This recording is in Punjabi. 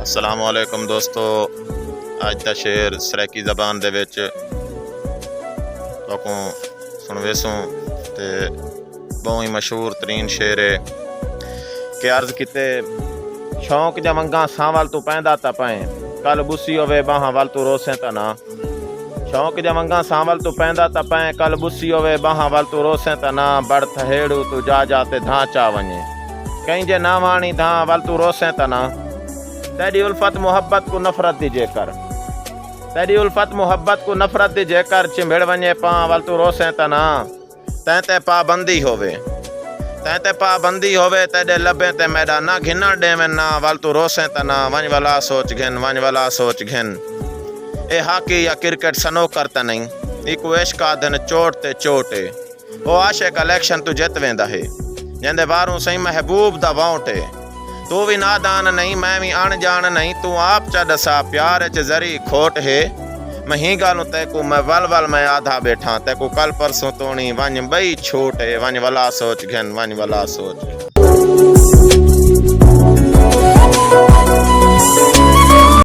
السلام علیکم دوستو، اج دا شعر سریکی زبان دے وچ تکوں سنویسوں تے بہت ہی مشہور ترین شعر ہے کہ عرض کیتے شوق جا منگاں ساں تو پیندا تا پائیں کل بسی ہوے باہاں ول تو روسیں تا نا شوق جا منگاں ساں تو پیندا تا پائیں کل بسی ہوے باہاں ول تو روسیں تا نا بڑ تھہیڑو تو جا تے دھاں چا ونجے کہیں جے نہ وانی دھاں ول تو روسیں تا نا تیری الفت محبت کو نفرت دی جے کر تیری الفت محبت کو نفرت دی جے کر چمبڑ ونجے پاں ول تو روسیں تا نا تیں تے پابندی ہووے تیڈے لبیں تے میڈا نہ گھنن ڈیویں نا ول تو روسیں تا نا ونج ولا سوچ گھن اے ہاکی یا کرکٹ سنو کرتا نہیں ایک عشق آدھن چوٹ تے چوٹے او عاشق الیکشن تو جت ویندا ہے جندے باروں سئی محبوب دا وانٹے تو بھی نادان نہیں میں بھی ان جان نہیں تو آپ چا دسا پیار چ زری کھوٹ ہے میں ہی گالوں تے کو میں ول میں آدھا بیٹھا تے کو کل پرسوں تونی ونج بئی چھوٹ ہے ونج ولا سوچ گھن